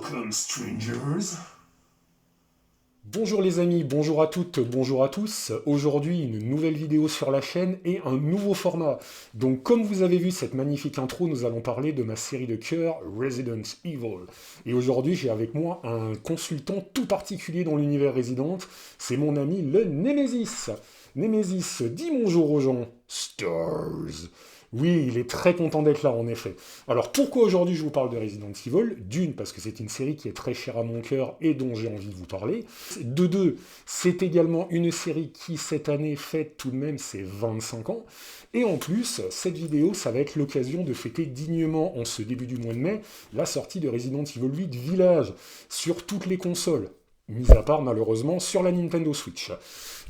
Welcome, strangers. Bonjour les amis, bonjour à toutes, bonjour à tous. Aujourd'hui, une nouvelle vidéo sur la chaîne et un nouveau format. Donc, comme vous avez vu cette magnifique intro, nous allons parler de ma série de cœur Resident Evil. Et aujourd'hui, j'ai avec moi un consultant tout particulier dans l'univers Resident. C'est mon ami le Nemesis. Nemesis, dis bonjour aux gens. Stars. Oui, il est très content d'être là, en effet. Alors, pourquoi aujourd'hui je vous parle de Resident Evil? D'une, parce que c'est une série qui est très chère à mon cœur et dont j'ai envie de vous parler. De deux, c'est également une série qui, cette année, fête tout de même ses 25 ans. Et en plus, cette vidéo, ça va être l'occasion de fêter dignement, en ce début du mois de mai, la sortie de Resident Evil 8 Village, sur toutes les consoles. Mis à part malheureusement sur la Nintendo Switch.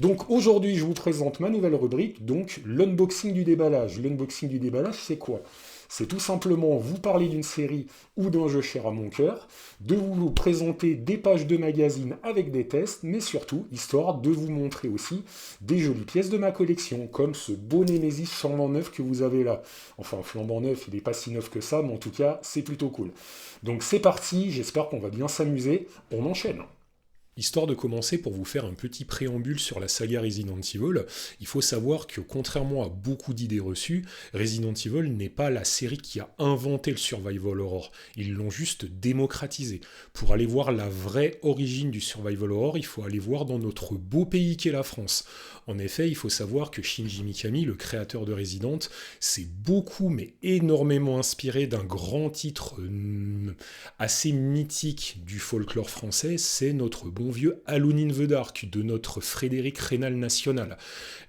Donc aujourd'hui je vous présente ma nouvelle rubrique, donc l'unboxing du déballage. L'unboxing du déballage c'est quoi? C'est tout simplement vous parler d'une série ou d'un jeu cher à mon cœur, de vous présenter des pages de magazine avec des tests, mais surtout histoire de vous montrer aussi des jolies pièces de ma collection, comme ce beau Nemesis flambant neuf que vous avez là. Enfin flambant neuf, il n'est pas si neuf que ça, mais en tout cas c'est plutôt cool. Donc c'est parti, j'espère qu'on va bien s'amuser, on enchaîne. Histoire de commencer, pour vous faire un petit préambule sur la saga Resident Evil, il faut savoir que contrairement à beaucoup d'idées reçues, Resident Evil n'est pas la série qui a inventé le survival horror, ils l'ont juste démocratisé. Pour aller voir la vraie origine du survival horror, il faut aller voir dans notre beau pays qu'est la France. En effet, il faut savoir que Shinji Mikami, le créateur de Resident, s'est beaucoup mais énormément inspiré d'un grand titre assez mythique du folklore français, c'est notre bon vieux Alone in the Dark de notre Frédéric Rénal national.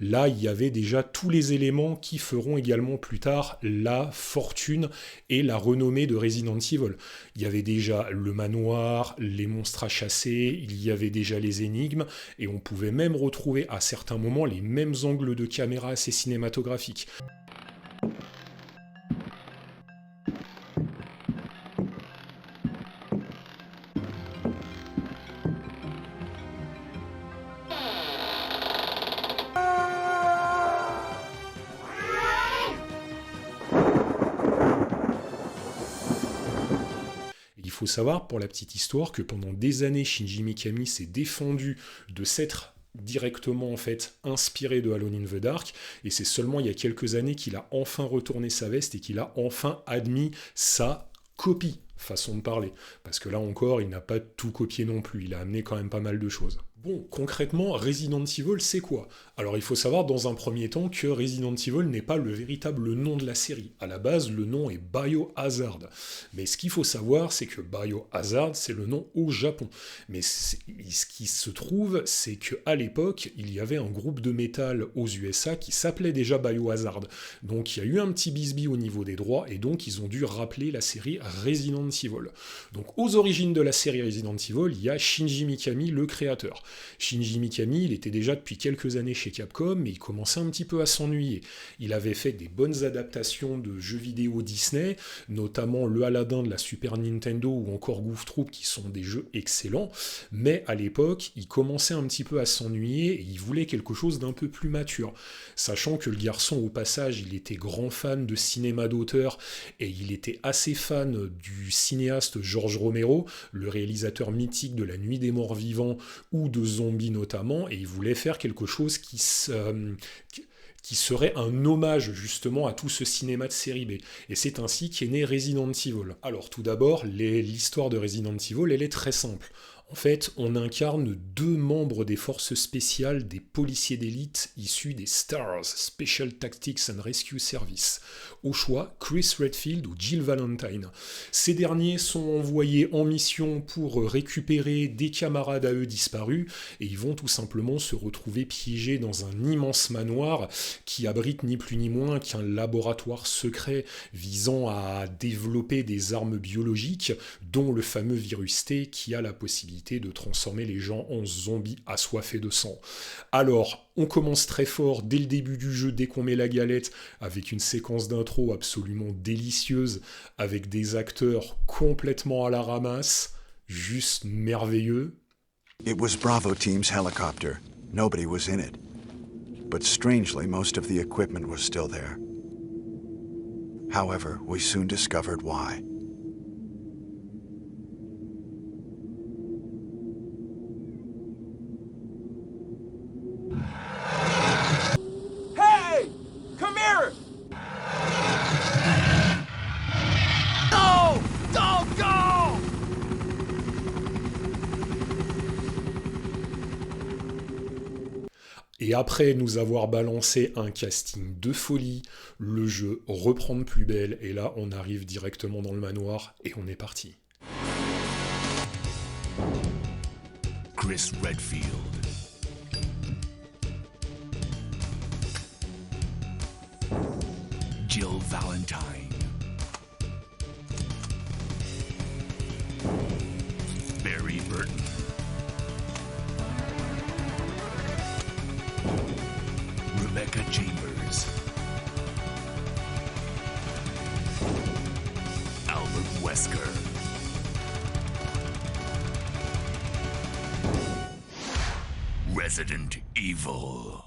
Là, il y avait déjà tous les éléments qui feront également plus tard la fortune et la renommée de Resident Evil. Il y avait déjà le manoir, les monstres à chasser, il y avait déjà les énigmes, et on pouvait même retrouver à certains moments les mêmes angles de caméra assez cinématographiques. Il faut savoir, pour la petite histoire, que pendant des années, Shinji Mikami s'est défendu de s'être directement en fait inspiré de Alone in the Dark, et c'est seulement il y a quelques années qu'il a enfin retourné sa veste et qu'il a enfin admis sa copie, façon de parler. Parce que là encore, il n'a pas tout copié non plus, il a amené quand même pas mal de choses. Bon, concrètement, Resident Evil, c'est quoi? Alors il faut savoir dans un premier temps que Resident Evil n'est pas le véritable nom de la série. À la base, le nom est Biohazard. Mais ce qu'il faut savoir, c'est que Biohazard, c'est le nom au Japon. Mais ce qui se trouve, c'est qu'à l'époque, il y avait un groupe de métal aux USA qui s'appelait déjà Biohazard. Donc il y a eu un petit bisbis au niveau des droits, et donc ils ont dû rappeler la série Resident Evil. Donc aux origines de la série Resident Evil, il y a Shinji Mikami, le créateur. Shinji Mikami, il était déjà depuis quelques années chez Capcom, mais il commençait un petit peu à s'ennuyer. Il avait fait des bonnes adaptations de jeux vidéo Disney, notamment le Aladdin de la Super Nintendo ou encore Goof Troop, qui sont des jeux excellents, mais à l'époque, il commençait un petit peu à s'ennuyer et il voulait quelque chose d'un peu plus mature. Sachant que le garçon, au passage, il était grand fan de cinéma d'auteur et il était assez fan du cinéaste George Romero, le réalisateur mythique de La Nuit des Morts Vivants ou de Zombies notamment, et il voulait faire quelque chose qui serait un hommage justement à tout ce cinéma de série B. Et c'est ainsi qu'est né Resident Evil. Alors tout d'abord, l'histoire de Resident Evil, elle est très simple. En fait, on incarne deux membres des forces spéciales des policiers d'élite issus des STARS, Special Tactics and Rescue Service. Au choix, Chris Redfield ou Jill Valentine. Ces derniers sont envoyés en mission pour récupérer des camarades à eux disparus, et ils vont tout simplement se retrouver piégés dans un immense manoir qui abrite ni plus ni moins qu'un laboratoire secret visant à développer des armes biologiques, dont le fameux virus T qui a la possibilité de transformer les gens en zombies assoiffés de sang. Alors, on commence très fort dès le début du jeu, dès qu'on met la galette, avec une séquence d'intro absolument délicieuse, avec des acteurs complètement à la ramasse, juste merveilleux. It was Bravo Team's helicopter. Nobody was in it. But strangely, most of the equipment was still there. However, we soon discovered why. Et après nous avoir balancé un casting de folie, le jeu reprend de plus belle, et là on arrive directement dans le manoir, et on est parti. Chris Redfield. Jill Valentine. Barry Burton. Rebecca Chambers. Albert Wesker. Resident Evil.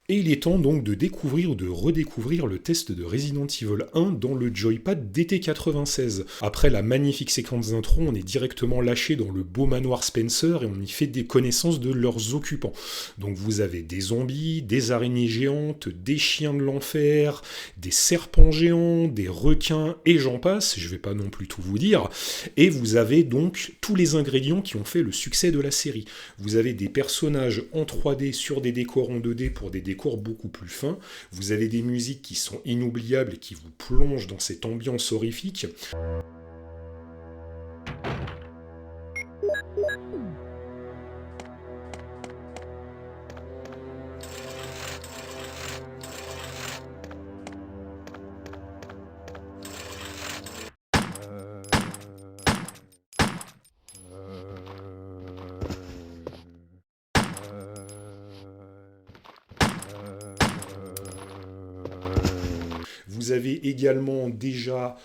Et il est temps donc de découvrir ou de redécouvrir le test de Resident Evil 1 dans le Joypad DT96. Après la magnifique séquence d'intro, on est directement lâché dans le beau manoir Spencer et on y fait des connaissances de leurs occupants. Donc vous avez des zombies, des araignées géantes, des chiens de l'enfer, des serpents géants, des requins et j'en passe, je vais pas non plus tout vous dire. Et vous avez donc tous les ingrédients qui ont fait le succès de la série. Vous avez des personnages en 3D sur des décors en 2D pour des décors beaucoup plus fins, vous avez des musiques qui sont inoubliables et qui vous plongent dans cette ambiance horrifique. Vous avez également déjà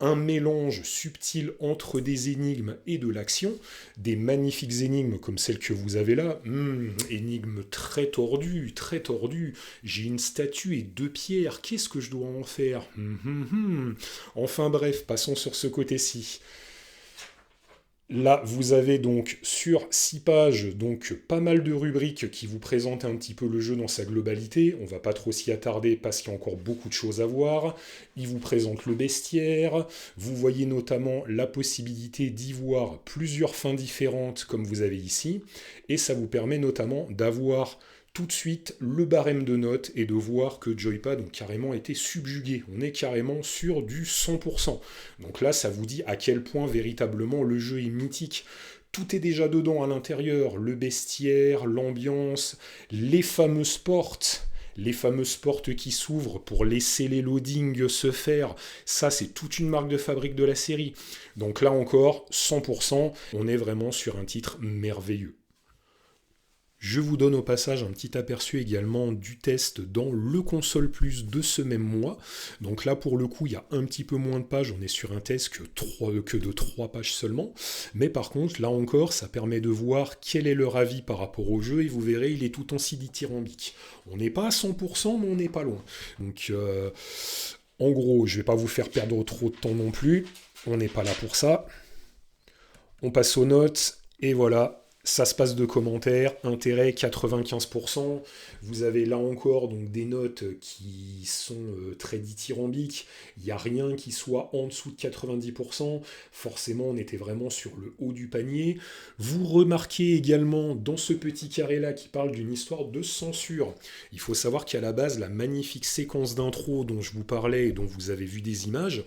un mélange subtil entre des énigmes et de l'action, des magnifiques énigmes comme celle que vous avez là, énigmes très tordues, j'ai une statue et 2 pierres, qu'est-ce que je dois en faire Enfin bref, passons sur ce côté-ci. Là, vous avez donc sur 6 pages donc pas mal de rubriques qui vous présentent un petit peu le jeu dans sa globalité. On va pas trop s'y attarder parce qu'il y a encore beaucoup de choses à voir. Il vous présente le bestiaire. Vous voyez notamment la possibilité d'y voir plusieurs fins différentes comme vous avez ici. Et ça vous permet notamment d'avoir tout de suite le barème de notes et de voir que Joypad ont carrément été subjugués. On est carrément sur du 100%. Donc là, ça vous dit à quel point véritablement le jeu est mythique. Tout est déjà dedans à l'intérieur. Le bestiaire, l'ambiance, les fameuses portes qui s'ouvrent pour laisser les loadings se faire. Ça, c'est toute une marque de fabrique de la série. Donc là encore, 100%, on est vraiment sur un titre merveilleux. Je vous donne au passage un petit aperçu également du test dans le Console Plus de ce même mois. Donc là, pour le coup, il y a un petit peu moins de pages. On est sur un test que de 3 pages seulement. Mais par contre, là encore, ça permet de voir quel est leur avis par rapport au jeu. Et vous verrez, il est tout aussi dithyrambique. On n'est pas à 100%, mais on n'est pas loin. Donc, en gros, je ne vais pas vous faire perdre trop de temps non plus. On n'est pas là pour ça. On passe aux notes. Et voilà. Ça se passe de commentaires, intérêt 95%. Vous avez là encore donc des notes qui sont très dithyrambiques. Il n'y a rien qui soit en dessous de 90%. Forcément, on était vraiment sur le haut du panier. Vous remarquez également dans ce petit carré-là qui parle d'une histoire de censure. Il faut savoir qu'à la base, la magnifique séquence d'intro dont je vous parlais et dont vous avez vu des images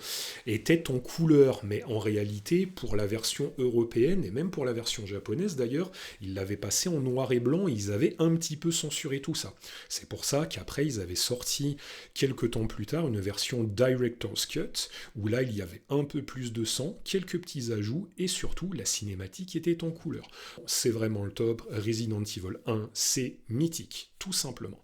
était en couleur. Mais en réalité, pour la version européenne et même pour la version japonaise d'ailleurs, ils l'avaient passé en noir et blanc et ils avaient un petit peu censuré tout ça. C'est pour ça qu'après, ils avaient sorti quelques temps plus tard une version Director's Cut, où là, il y avait un peu plus de sang, quelques petits ajouts, et surtout, la cinématique était en couleur. C'est vraiment le top. Resident Evil 1, c'est mythique, tout simplement.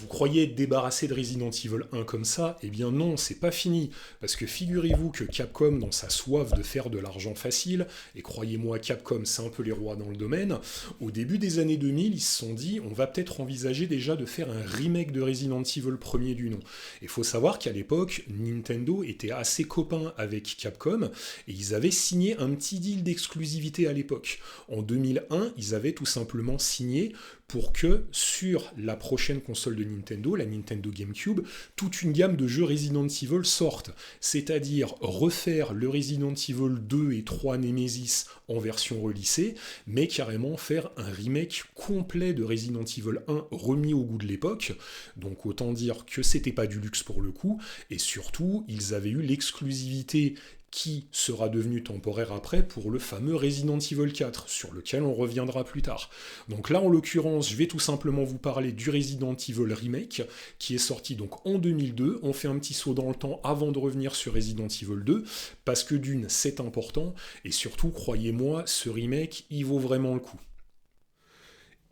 Vous croyez être débarrassé de Resident Evil 1 comme ça? Eh bien non, c'est pas fini. Parce que figurez-vous que Capcom, dans sa soif de faire de l'argent facile, et croyez-moi, Capcom, c'est un peu les rois dans le domaine, au début des années 2000, ils se sont dit, on va peut-être envisager déjà de faire un remake de Resident Evil premier du nom. Il faut savoir qu'à l'époque, Nintendo était assez copain avec Capcom, et ils avaient signé un petit deal d'exclusivité à l'époque. En 2001, ils avaient tout simplement signé pour que sur la prochaine console de Nintendo, la Nintendo GameCube, toute une gamme de jeux Resident Evil sorte. C'est-à-dire refaire le Resident Evil 2 et 3 Nemesis en version relissée, mais carrément faire un remake complet de Resident Evil 1 remis au goût de l'époque. Donc autant dire que c'était pas du luxe pour le coup, et surtout, ils avaient eu l'exclusivité qui sera devenu temporaire après pour le fameux Resident Evil 4, sur lequel on reviendra plus tard. Donc là, en l'occurrence, je vais tout simplement vous parler du Resident Evil Remake, qui est sorti donc en 2002. On fait un petit saut dans le temps avant de revenir sur Resident Evil 2, parce que d'une, c'est important, et surtout, croyez-moi, ce remake, il vaut vraiment le coup.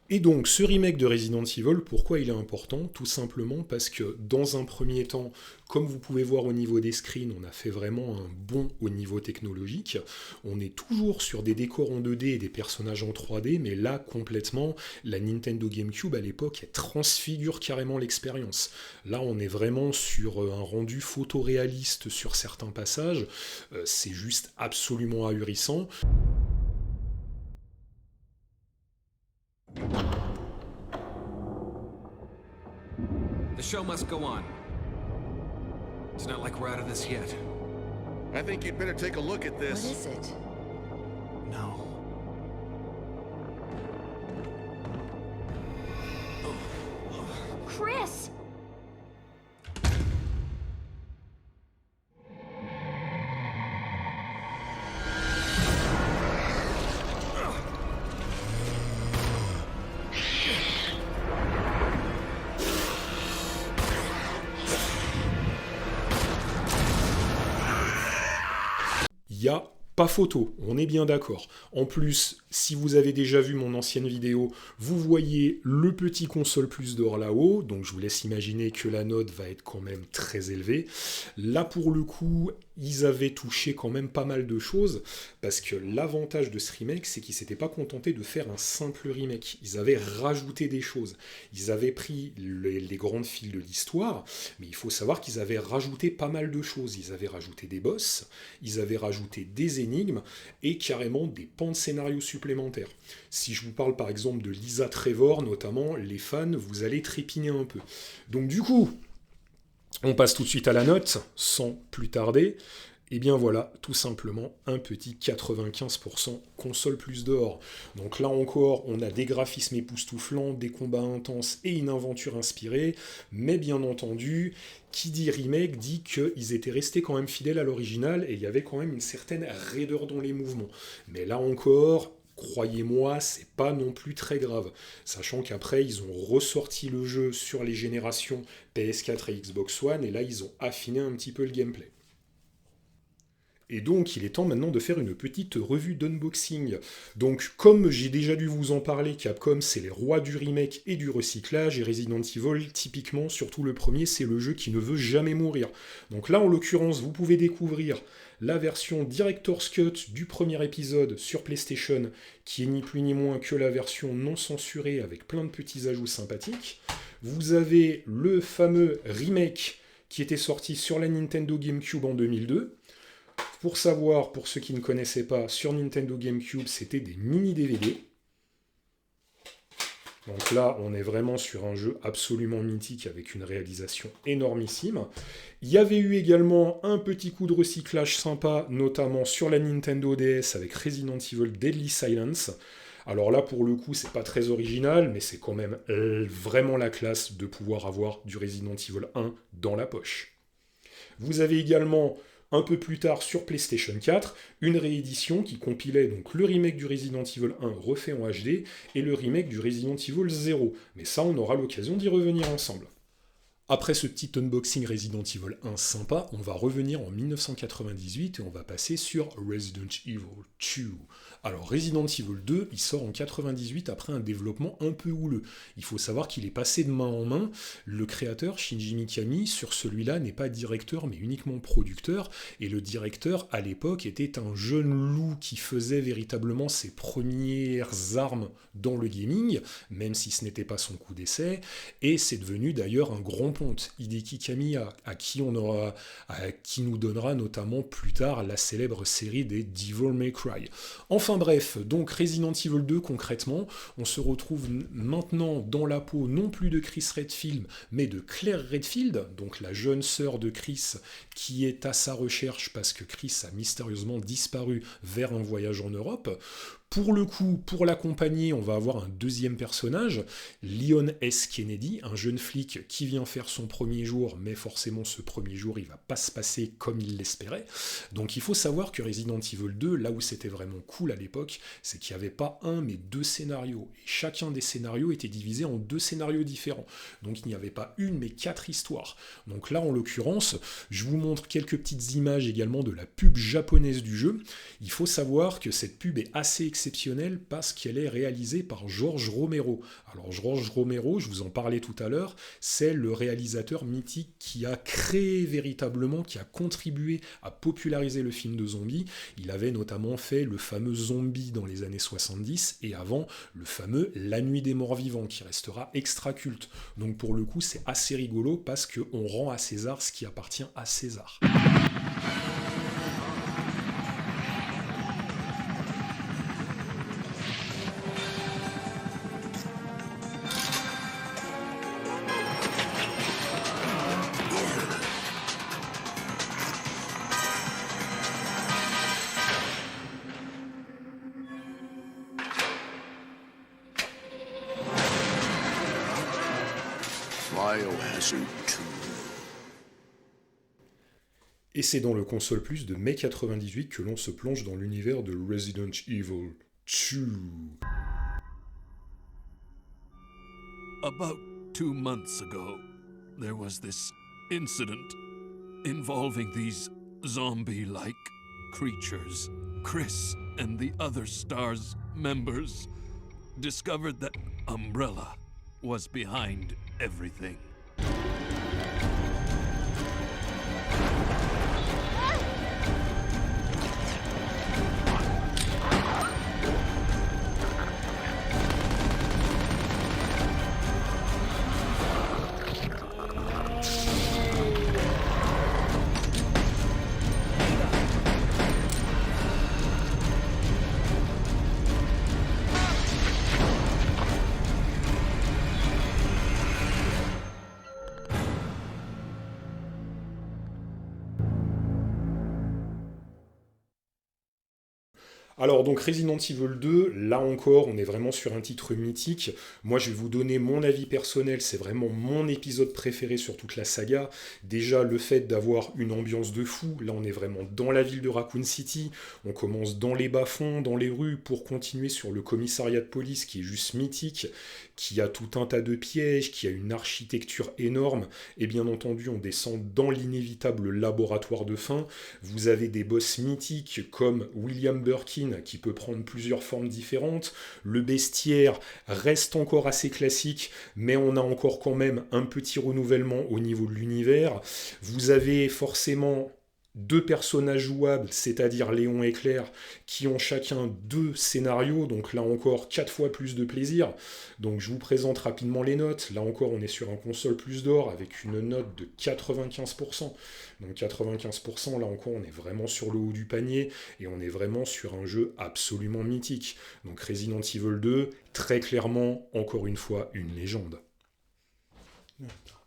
Et donc, ce remake de Resident Evil, pourquoi il est important? Tout simplement parce que, dans un premier temps, comme vous pouvez voir au niveau des screens, on a fait vraiment un bond au niveau technologique. On est toujours sur des décors en 2D et des personnages en 3D, mais là, complètement, la Nintendo GameCube, à l'époque, elle transfigure carrément l'expérience. Là, on est vraiment sur un rendu photoréaliste sur certains passages. C'est juste absolument ahurissant. The show must go on. It's not like we're out of this yet. I think you'd better take a look at What this. is it? No. Chris! Il y a pas photo, on est bien d'accord. En plus, si vous avez déjà vu mon ancienne vidéo, vous voyez le petit console plus d'or là-haut, donc je vous laisse imaginer que la note va être quand même très élevée. Là, pour le coup, ils avaient touché quand même pas mal de choses, parce que l'avantage de ce remake, c'est qu'ils ne s'étaient pas contentés de faire un simple remake. Ils avaient rajouté des choses. Ils avaient pris les grandes files de l'histoire, mais il faut savoir qu'ils avaient rajouté pas mal de choses. Ils avaient rajouté des boss, ils avaient rajouté des énigmes, et carrément des pans de scénario supplémentaires. Si je vous parle par exemple de Lisa Trevor, notamment, les fans, vous allez trépigner un peu. Donc du coup, on passe tout de suite à la note, sans plus tarder. Et bien voilà, tout simplement, un petit 95% console plus dehors. Donc là encore, on a des graphismes époustouflants, des combats intenses et une aventure inspirée, mais bien entendu, qui dit remake dit qu'ils étaient restés quand même fidèles à l'original et il y avait quand même une certaine raideur dans les mouvements. Mais là encore, croyez-moi, c'est pas non plus très grave. Sachant qu'après, ils ont ressorti le jeu sur les générations PS4 et Xbox One, et là, ils ont affiné un petit peu le gameplay. Et donc, il est temps maintenant de faire une petite revue d'unboxing. Donc, comme j'ai déjà dû vous en parler, Capcom, c'est les rois du remake et du recyclage, et Resident Evil, typiquement, surtout le premier, c'est le jeu qui ne veut jamais mourir. Donc là, en l'occurrence, vous pouvez découvrir la version Director's Cut du premier épisode sur PlayStation, qui est ni plus ni moins que la version non censurée avec plein de petits ajouts sympathiques. Vous avez le fameux remake qui était sorti sur la Nintendo GameCube en 2002. Pour savoir, pour ceux qui ne connaissaient pas, sur Nintendo GameCube, c'était des mini-DVD. Donc là, on est vraiment sur un jeu absolument mythique avec une réalisation énormissime. Il y avait eu également un petit coup de recyclage sympa, notamment sur la Nintendo DS avec Resident Evil Deadly Silence. Alors là, pour le coup, c'est pas très original, mais c'est quand même vraiment la classe de pouvoir avoir du Resident Evil 1 dans la poche. Vous avez également, un peu plus tard sur PlayStation 4, une réédition qui compilait donc le remake du Resident Evil 1 refait en HD et le remake du Resident Evil 0. Mais ça, on aura l'occasion d'y revenir ensemble. Après ce petit unboxing Resident Evil 1 sympa, on va revenir en 1998 et on va passer sur Resident Evil 2. Alors Resident Evil 2, il sort en 98 après un développement un peu houleux. Il faut savoir qu'il est passé de main en main. Le créateur, Shinji Mikami, sur celui-là n'est pas directeur mais uniquement producteur. Et le directeur, à l'époque, était un jeune loup qui faisait véritablement ses premières armes dans le gaming, même si ce n'était pas son coup d'essai. Et c'est devenu d'ailleurs un grand ponte, Hideki Kamiya, à qui nous donnera notamment plus tard la célèbre série des Devil May Cry. Enfin bref, donc Resident Evil 2 concrètement, on se retrouve maintenant dans la peau non plus de Chris Redfield, mais de Claire Redfield, donc la jeune sœur de Chris qui est à sa recherche parce que Chris a mystérieusement disparu vers un voyage en Europe. Pour le coup, pour l'accompagner, on va avoir un deuxième personnage, Leon S. Kennedy, un jeune flic qui vient faire son premier jour, mais forcément ce premier jour, il va pas se passer comme il l'espérait. Donc il faut savoir que Resident Evil 2, là où c'était vraiment cool à l'époque, c'est qu'il n'y avait pas un, mais deux scénarios. Et chacun des scénarios était divisé en deux scénarios différents. Donc il n'y avait pas une, mais 4 histoires. Donc là, en l'occurrence, je vous montre quelques petites images également de la pub japonaise du jeu. Il faut savoir que cette pub est assez exceptionnelle parce qu'elle est réalisée par George Romero. Alors George Romero, je vous en parlais tout à l'heure, c'est le réalisateur mythique qui a créé véritablement, qui a contribué à populariser le film de zombies. Il avait notamment fait le fameux Zombie dans les années 70 et avant le fameux La Nuit des Morts Vivants qui restera extra culte. Donc pour le coup c'est assez rigolo parce qu'on rend à César ce qui appartient à César. Biohazard 2. Et c'est dans le console plus de mai 98 que l'on se plonge dans l'univers de Resident Evil 2. About 2 months ago, there was this incident involving these zombie-like creatures. Chris and the other STARS members discovered that Umbrella was behind everything. Alors donc Resident Evil 2, là encore on est vraiment sur un titre mythique. Moi je vais vous donner mon avis personnel, c'est vraiment mon épisode préféré sur toute la saga. Déjà le fait d'avoir une ambiance de fou, là on est vraiment dans la ville de Raccoon City, on commence dans les bas-fonds, dans les rues pour continuer sur le commissariat de police qui est juste mythique, qui a tout un tas de pièges, qui a une architecture énorme, et bien entendu on descend dans l'inévitable laboratoire de fin. Vous avez des boss mythiques comme William Birkin qui peut prendre plusieurs formes différentes. Le bestiaire reste encore assez classique, mais on a encore quand même un petit renouvellement au niveau de l'univers. Vous avez forcément 2 personnages jouables, c'est-à-dire Léon et Claire, qui ont chacun 2 scénarios, donc là encore 4 fois plus de plaisir. Donc je vous présente rapidement les notes. Là encore on est sur un console plus d'or avec une note de 95%. Donc 95%, là encore on est vraiment sur le haut du panier et on est vraiment sur un jeu absolument mythique. Donc Resident Evil 2, très clairement, encore une fois, une légende.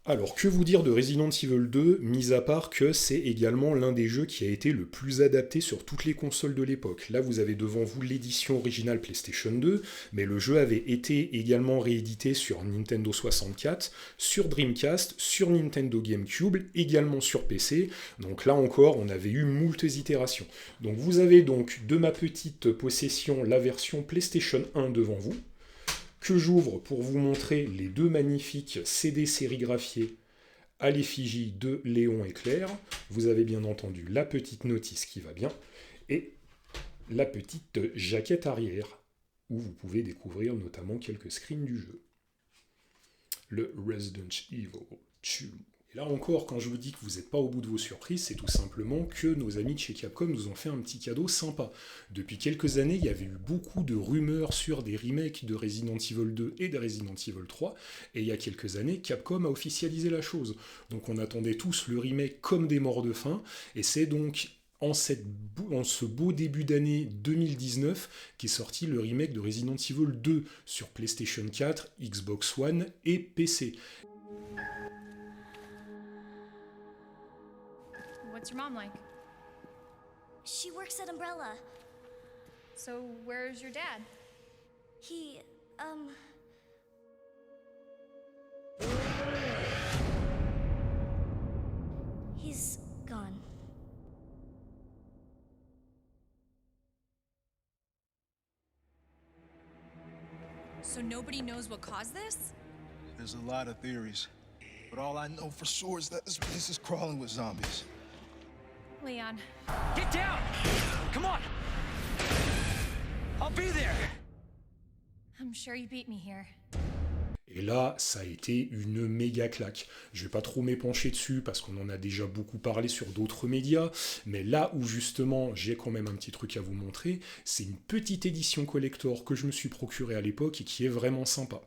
Alors, que vous dire de Resident Evil 2, mis à part que c'est également l'un des jeux qui a été le plus adapté sur toutes les consoles de l'époque. Là, vous avez devant vous l'édition originale PlayStation 2, mais le jeu avait été également réédité sur Nintendo 64, sur Dreamcast, sur Nintendo GameCube, également sur PC. Donc là encore, on avait eu moultes itérations. Donc vous avez donc de ma petite possession la version PlayStation 1 devant vous, que j'ouvre pour vous montrer les 2 magnifiques CD sérigraphiés à l'effigie de Léon et Claire. Vous avez bien entendu la petite notice qui va bien, et la petite jaquette arrière, où vous pouvez découvrir notamment quelques screens du jeu. Le Resident Evil 2. Et là encore, quand je vous dis que vous n'êtes pas au bout de vos surprises, c'est tout simplement que nos amis de chez Capcom nous ont fait un petit cadeau sympa. Depuis quelques années, il y avait eu beaucoup de rumeurs sur des remakes de Resident Evil 2 et de Resident Evil 3, et il y a quelques années, Capcom a officialisé la chose. Donc on attendait tous le remake comme des morts de faim, et c'est donc en ce beau début d'année 2019 qu'est sorti le remake de Resident Evil 2 sur PlayStation 4, Xbox One et PC. What's your mom like? She works at Umbrella. So where's your dad? He, he's gone. So nobody knows what caused this? There's a lot of theories, but all I know for sure is that this place is crawling with zombies. Leon. Get down! Come on! I'll be there! I'm sure you beat me here. Et là, ça a été une méga claque. Je vais pas trop m'épancher dessus parce qu'on en a déjà beaucoup parlé sur d'autres médias, mais là où justement j'ai quand même un petit truc à vous montrer, c'est une petite édition collector que je me suis procurée à l'époque et qui est vraiment sympa.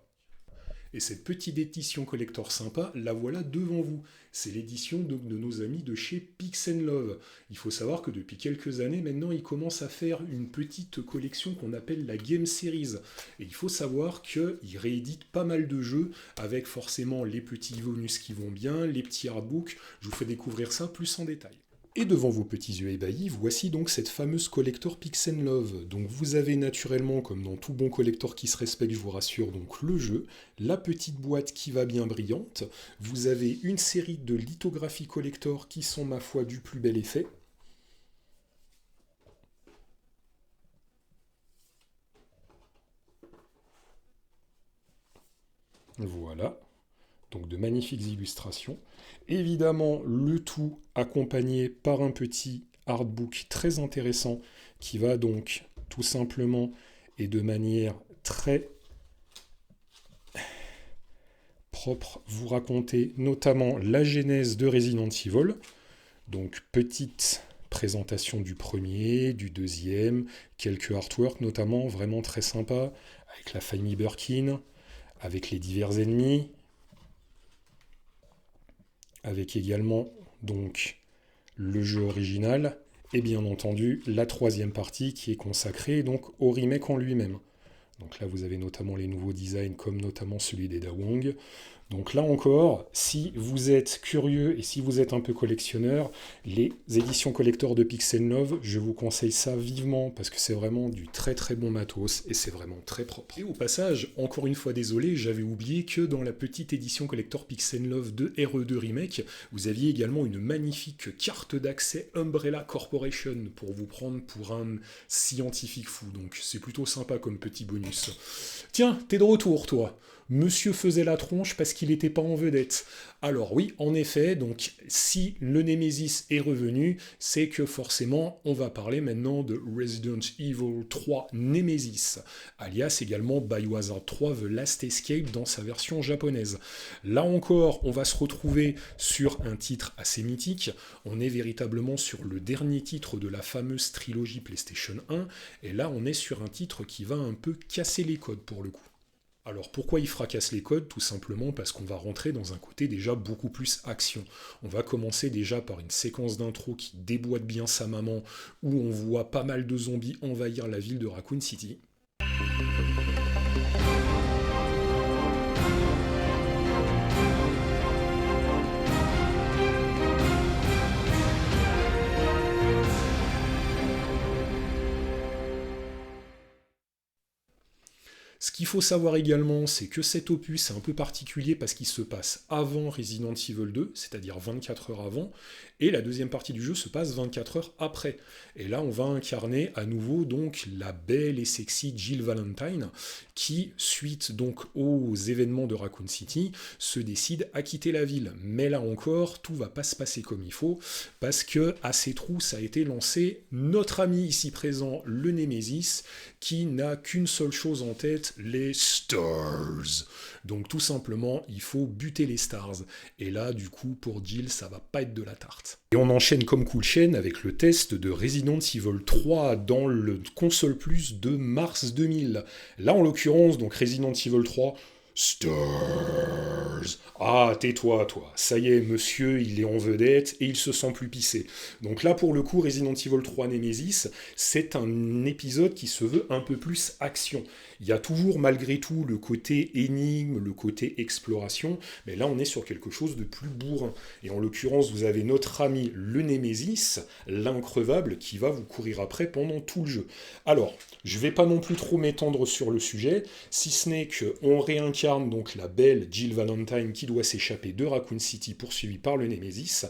Et cette petite édition collector sympa, la voilà devant vous. C'est l'édition de nos amis de chez Pix'n'Love. Il faut savoir que depuis quelques années, maintenant, ils commencent à faire une petite collection qu'on appelle la Game Series. Et il faut savoir qu'ils rééditent pas mal de jeux, avec forcément les petits bonus qui vont bien, les petits artbooks. Je vous fais découvrir ça plus en détail. Et devant vos petits yeux ébahis, voici donc cette fameuse collector Pix'n'Love. Donc vous avez naturellement, comme dans tout bon collector qui se respecte, je vous rassure, donc le jeu, la petite boîte qui va bien brillante, vous avez une série de lithographies collector qui sont, ma foi, du plus bel effet. Voilà. Donc de magnifiques illustrations. Évidemment, le tout accompagné par un petit artbook très intéressant qui va donc tout simplement et de manière très propre vous raconter notamment la genèse de Resident Evil. Donc petite présentation du premier, du deuxième, quelques artworks notamment vraiment très sympas avec la famille Birkin, avec les divers ennemis, avec également donc le jeu original et bien entendu la troisième partie qui est consacrée donc au remake en lui-même. Donc là vous avez notamment les nouveaux designs comme notamment celui d'Eda Wong. Donc là encore, si vous êtes curieux et si vous êtes un peu collectionneur, les éditions collector de Pix'n'Love, je vous conseille ça vivement parce que c'est vraiment du très très bon matos et c'est vraiment très propre. Et au passage, encore une fois désolé, j'avais oublié que dans la petite édition collector Pix'n'Love de RE2 Remake, vous aviez également une magnifique carte d'accès Umbrella Corporation pour vous prendre pour un scientifique fou. Donc c'est plutôt sympa comme petit bonus. Tiens, t'es de retour toi. Monsieur faisait la tronche parce qu'il n'était pas en vedette. Alors oui, en effet, donc si le Nemesis est revenu, c'est que forcément on va parler maintenant de Resident Evil 3 Nemesis, alias également Biohazard 3 The Last Escape dans sa version japonaise. Là encore, on va se retrouver sur un titre assez mythique, on est véritablement sur le dernier titre de la fameuse trilogie PlayStation 1, et là on est sur un titre qui va un peu casser les codes pour le coup. Alors pourquoi il fracasse les codes? Tout simplement parce qu'on va rentrer dans un côté déjà beaucoup plus action. On va commencer déjà par une séquence d'intro qui déboîte bien sa maman, où on voit pas mal de zombies envahir la ville de Raccoon City. Ce qu'il faut savoir également, c'est que cet opus est un peu particulier parce qu'il se passe avant Resident Evil 2, c'est-à-dire 24 heures avant, et la deuxième partie du jeu se passe 24 heures après. Et là, on va incarner à nouveau donc la belle et sexy Jill Valentine, qui, suite donc aux événements de Raccoon City, se décide à quitter la ville. Mais là encore, tout va pas se passer comme il faut, parce que à ses trousses a été lancé notre ami ici présent, le Nemesis, qui n'a qu'une seule chose en tête, beat les stars. Donc tout simplement, il faut buter les stars. Et là, du coup, pour Jill, ça va pas être de la tarte. Et on enchaîne comme cool chaîne avec le test de Resident Evil 3 dans le console plus de mars 2000. Là, en l'occurrence, donc Resident Evil 3, Stars. Ah, tais-toi, toi. Ça y est, monsieur, il est en vedette et il se sent plus pissé. Donc là, pour le coup, Resident Evil 3 Nemesis, c'est un épisode qui se veut un peu plus action. Il y a toujours, malgré tout, le côté énigme, le côté exploration, mais là, on est sur quelque chose de plus bourrin. Et en l'occurrence, vous avez notre ami le Nemesis, l'increvable, qui va vous courir après pendant tout le jeu. Alors, je vais pas non plus trop m'étendre sur le sujet, si ce n'est qu'on réincarne donc la belle Jill Valentine qui doit s'échapper de Raccoon City poursuivie par le Nemesis,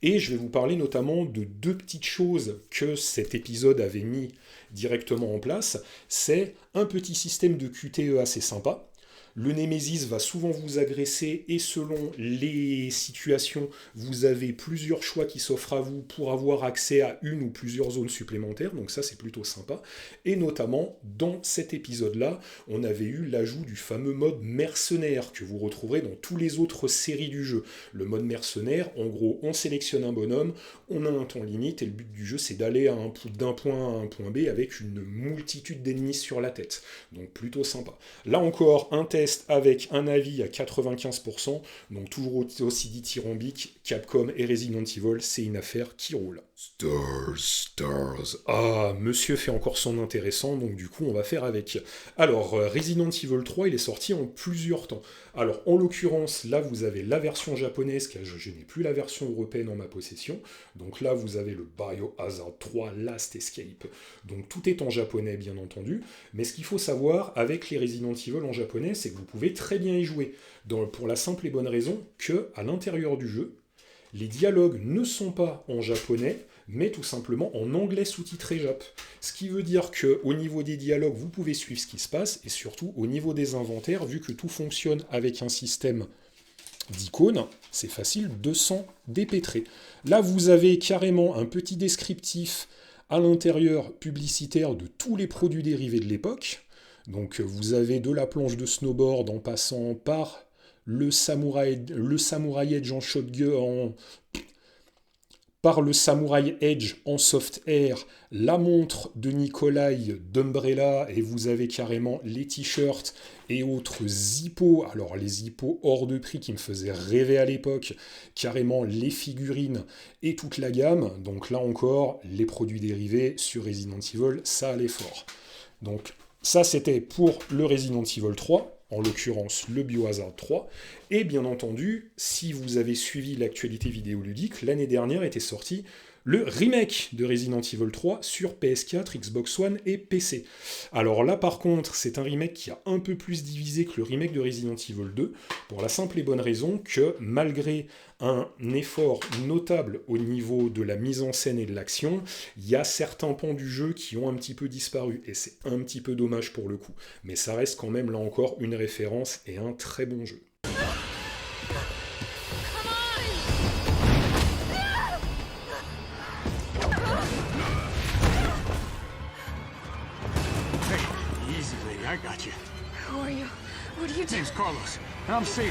et je vais vous parler notamment de deux petites choses que cet épisode avait mis directement en place. C'est un petit système de QTE assez sympa. Le Nemesis va souvent vous agresser et selon les situations, vous avez plusieurs choix qui s'offrent à vous pour avoir accès à une ou plusieurs zones supplémentaires, donc ça c'est plutôt sympa. Et notamment, dans cet épisode-là, on avait eu l'ajout du fameux mode mercenaire que vous retrouverez dans toutes les autres séries du jeu. Le mode mercenaire, en gros, on sélectionne un bonhomme, on a un temps limite et le but du jeu c'est d'aller d'un point A à un point B avec une multitude d'ennemis sur la tête. Donc plutôt sympa. Là encore, un test avec un avis à 95%, donc toujours aussi dithyrambique, Capcom et Resident Evil, c'est une affaire qui roule. Stars. Ah, monsieur fait encore son intéressant, donc du coup on va faire avec. Alors, Resident Evil 3, il est sorti en plusieurs temps. Alors, en l'occurrence, là vous avez la version japonaise, car je n'ai plus la version européenne en ma possession. Donc là vous avez le Biohazard 3 Last Escape. Donc tout est en japonais bien entendu, mais ce qu'il faut savoir avec les Resident Evil en japonais, c'est que vous pouvez très bien y jouer, pour la simple et bonne raison que à l'intérieur du jeu, les dialogues ne sont pas en japonais, mais tout simplement en anglais sous-titré Jap. Ce qui veut dire qu'au niveau des dialogues, vous pouvez suivre ce qui se passe, et surtout au niveau des inventaires, vu que tout fonctionne avec un système d'icônes, c'est facile de s'en dépêtrer. Là, vous avez carrément un petit descriptif à l'intérieur publicitaire de tous les produits dérivés de l'époque. Donc vous avez de la planche de snowboard en passant par le Samurai Edge en shotgun, par le Samurai Edge en soft air, la montre de Nikolai d'Umbrella, et vous avez carrément les t-shirts et autres zippos, alors les zippos hors de prix qui me faisaient rêver à l'époque, carrément les figurines et toute la gamme. Donc là encore, les produits dérivés sur Resident Evil, ça allait fort. Donc ça c'était pour le Resident Evil 3, en l'occurrence le Biohazard 3, et bien entendu, si vous avez suivi l'actualité vidéoludique, l'année dernière était sorti le remake de Resident Evil 3 sur PS4, Xbox One et PC. Alors là par contre, c'est un remake qui a un peu plus divisé que le remake de Resident Evil 2, pour la simple et bonne raison que malgré un effort notable au niveau de la mise en scène et de l'action, il y a certains pans du jeu qui ont un petit peu disparu, et c'est un petit peu dommage pour le coup. Mais ça reste quand même là encore une référence et un très bon jeu. Easy, lady. I got you. Who are you? What are you doing? Name's Carlos, and I'm Sadie.